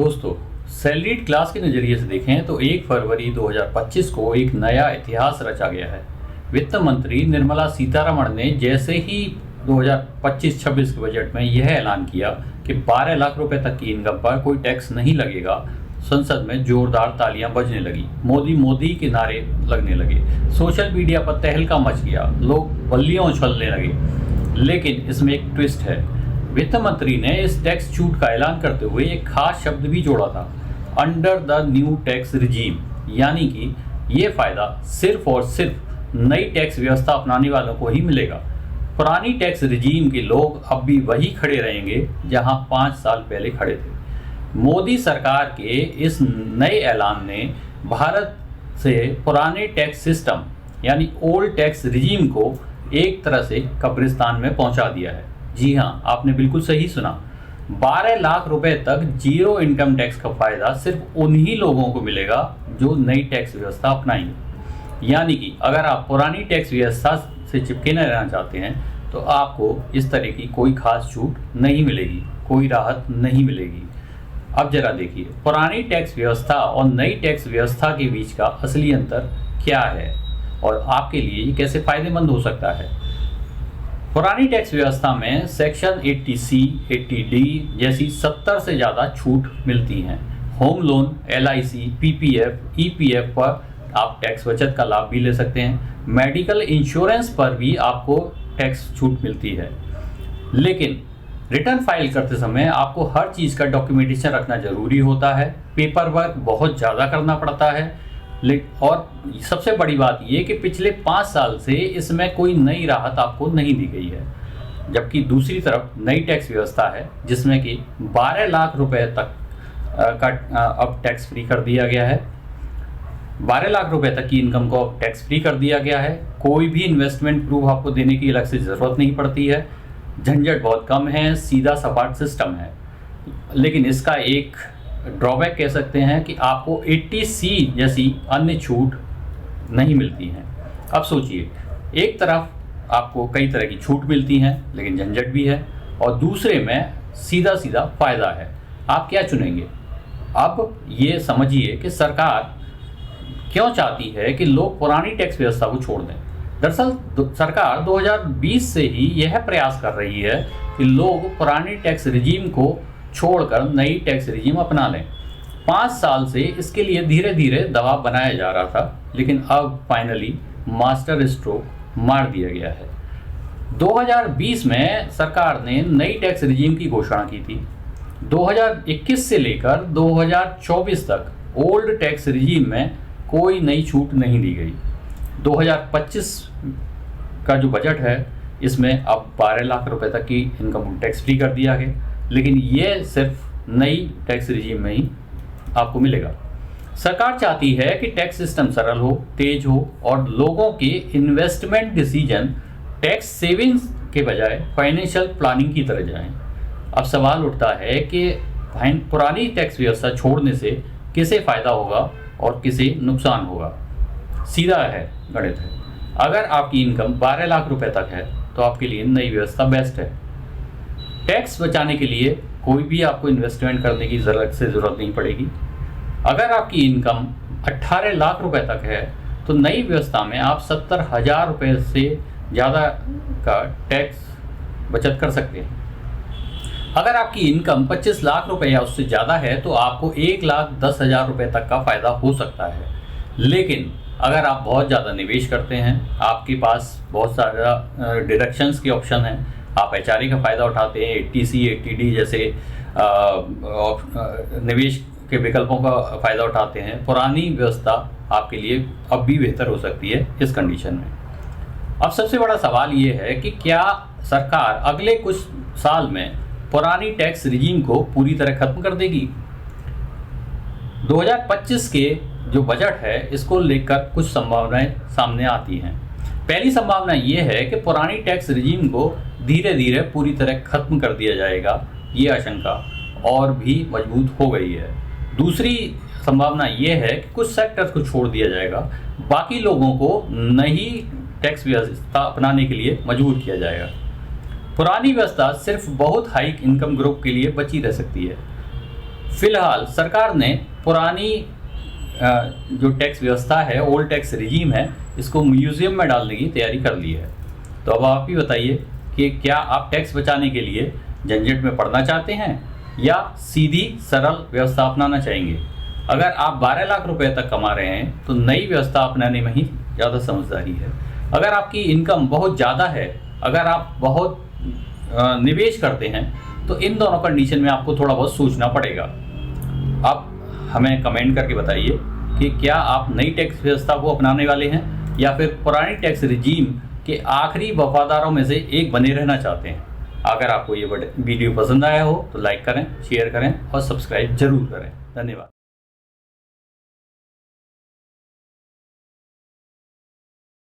दोस्तों, salaried class के नज़रिए से देखें तो 1 फरवरी 2025 को एक नया इतिहास रचा गया है। वित्त मंत्री निर्मला सीतारमण ने जैसे ही 2025-26 के बजट में यह ऐलान किया कि 12 लाख रुपए तक की इनकम पर कोई टैक्स नहीं लगेगा, संसद में जोरदार तालियां बजने लगी, मोदी मोदी के नारे लगने लगे, सोशल मीडिया पर तहलका मच गया, लोग बल्लियां उछलने लगे। लेकिन इसमें एक ट्विस्ट है। वित्त मंत्री ने इस टैक्स छूट का ऐलान करते हुए एक खास शब्द भी जोड़ा था, under the new tax regime, यानी कि ये फायदा सिर्फ और सिर्फ नई टैक्स व्यवस्था अपनाने वालों को ही मिलेगा। पुरानी टैक्स रिजीम के लोग अब भी वही खड़े रहेंगे जहां 5 साल पहले खड़े थे। मोदी सरकार के इस नए ऐलान ने भारत से पुराने टैक्स सिस्टम यानी ओल्ड टैक्स रिजीम को एक तरह से कब्रिस्तान में पहुंचा दिया है। जी हाँ, आपने बिल्कुल सही सुना। 12 लाख रुपए तक जीरो इनकम टैक्स का फायदा सिर्फ उन्हीं लोगों को मिलेगा जो नई टैक्स व्यवस्था अपनाएंगे। यानी कि अगर आप पुरानी टैक्स व्यवस्था से चिपके न रहना चाहते हैं तो आपको इस तरह की कोई खास छूट नहीं मिलेगी, कोई राहत नहीं मिलेगी। अब जरा देखिए, पुरानी टैक्स व्यवस्था और नई टैक्स व्यवस्था के बीच का असली अंतर क्या है और आपके लिए ये कैसे फायदेमंद हो सकता है। पुरानी टैक्स व्यवस्था में सेक्शन 80C, 80D जैसी 70 से ज़्यादा छूट मिलती हैं। Home loan, LIC, PPF, EPF पर आप टैक्स बचत का लाभ भी ले सकते हैं। मेडिकल इंश्योरेंस पर भी आपको टैक्स छूट मिलती है। लेकिन रिटर्न फाइल करते समय आपको हर चीज़ का डॉक्यूमेंटेशन रखना जरूरी होता है, पेपर वर्क बहुत ज़्यादा करना पड़ता है। और सबसे बड़ी बात ये कि पिछले 5 साल से इसमें कोई नई राहत आपको नहीं दी गई है। जबकि दूसरी तरफ नई टैक्स व्यवस्था है जिसमें कि 12 लाख रुपए तक का अब टैक्स फ्री कर दिया गया है। 12 लाख रुपए तक की इनकम को अब टैक्स फ्री कर दिया गया है। कोई भी इन्वेस्टमेंट प्रूफ आपको देने की अलग से ज़रूरत नहीं पड़ती है। झंझट बहुत कम है, सीधा सपाट सिस्टम है। लेकिन इसका एक ड्रॉबैक कह सकते हैं कि आपको 80C जैसी अन्य छूट नहीं मिलती हैं। अब सोचिए, एक तरफ आपको कई तरह की छूट मिलती हैं लेकिन झंझट भी है, और दूसरे में सीधा सीधा फायदा है। आप क्या चुनेंगे? अब ये समझिए कि सरकार क्यों चाहती है कि लोग पुरानी टैक्स व्यवस्था को छोड़ दें। दरअसल सरकार 2020 से ही यह प्रयास कर रही है कि लोग पुरानी टैक्स रिजीम को छोड़कर नई टैक्स रिजीम अपना लें। 5 साल से इसके लिए धीरे धीरे दबाव बनाया जा रहा था, लेकिन अब फाइनली मास्टर स्ट्रोक मार दिया गया है। 2020 में सरकार ने नई टैक्स रिजीम की घोषणा की थी। 2021 से लेकर 2024 तक ओल्ड टैक्स रिजीम में कोई नई छूट नहीं दी गई। 2025 का जो बजट है इसमें अब 12 लाख रुपए तक की इनकम टैक्स फ्री कर दिया गया, लेकिन ये सिर्फ नई टैक्स रिजीम में ही आपको मिलेगा। सरकार चाहती है कि टैक्स सिस्टम सरल हो, तेज हो और लोगों के इन्वेस्टमेंट डिसीजन टैक्स सेविंग्स के बजाय फाइनेंशियल प्लानिंग की तरह जाएं। अब सवाल उठता है कि पुरानी टैक्स व्यवस्था छोड़ने से किसे फ़ायदा होगा और किसे नुकसान होगा। सीधा है, गणित है। अगर आपकी इनकम 12 लाख रुपए तक है तो आपके लिए नई व्यवस्था बेस्ट है। टैक्स बचाने के लिए कोई भी आपको इन्वेस्टमेंट करने की ज़रूरत नहीं पड़ेगी। अगर आपकी इनकम 18 लाख रुपए तक है तो नई व्यवस्था में आप 70,000 रुपये से ज़्यादा का टैक्स बचत कर सकते हैं। अगर आपकी इनकम 25 लाख रुपए या उससे ज़्यादा है तो आपको 1,10,000 रुपये तक का फ़ायदा हो सकता है। लेकिन अगर आप बहुत ज़्यादा निवेश करते हैं, आपके पास बहुत सारा डिडक्शंस के ऑप्शन हैं, आप HRA का फ़ायदा उठाते हैं, 80C, 80D जैसे निवेश के विकल्पों का फ़ायदा उठाते हैं, पुरानी व्यवस्था आपके लिए अब भी बेहतर हो सकती है इस कंडीशन में। अब सबसे बड़ा सवाल ये है कि क्या सरकार अगले कुछ साल में पुरानी टैक्स रिजीम को पूरी तरह ख़त्म कर देगी? 2025 के जो बजट है इसको लेकर कुछ संभावनाएं सामने आती हैं। पहली संभावना ये है कि पुरानी टैक्स रिजीम को धीरे धीरे पूरी तरह खत्म कर दिया जाएगा। ये आशंका और भी मजबूत हो गई है। दूसरी संभावना ये है कि कुछ सेक्टर्स को छोड़ दिया जाएगा, बाकी लोगों को नई टैक्स व्यवस्था अपनाने के लिए मजबूर किया जाएगा। पुरानी व्यवस्था सिर्फ बहुत हाई इनकम ग्रुप के लिए बची रह सकती है। फिलहाल सरकार ने पुरानी जो टैक्स व्यवस्था है, ओल्ड टैक्स रिजीम है, इसको म्यूजियम में डालने की तैयारी कर ली है। तो अब आप ही बताइए कि क्या आप टैक्स बचाने के लिए झंझट में पड़ना चाहते हैं या सीधी सरल व्यवस्था अपनाना चाहेंगे। अगर आप 12 लाख रुपए तक कमा रहे हैं तो नई व्यवस्था अपनाने में ही ज़्यादा समझदारी है। अगर आपकी इनकम बहुत ज़्यादा है, अगर आप बहुत निवेश करते हैं, तो इन दोनों कंडीशन में आपको थोड़ा बहुत सोचना पड़ेगा। आप हमें कमेंट करके बताइए कि क्या आप नई टैक्स व्यवस्था को अपनाने वाले हैं या फिर पुरानी टैक्स रिजीम के आखिरी वफादारों में से एक बने रहना चाहते हैं। अगर आपको ये वीडियो पसंद आया हो तो लाइक करें, शेयर करें और सब्सक्राइब जरूर करें। धन्यवाद।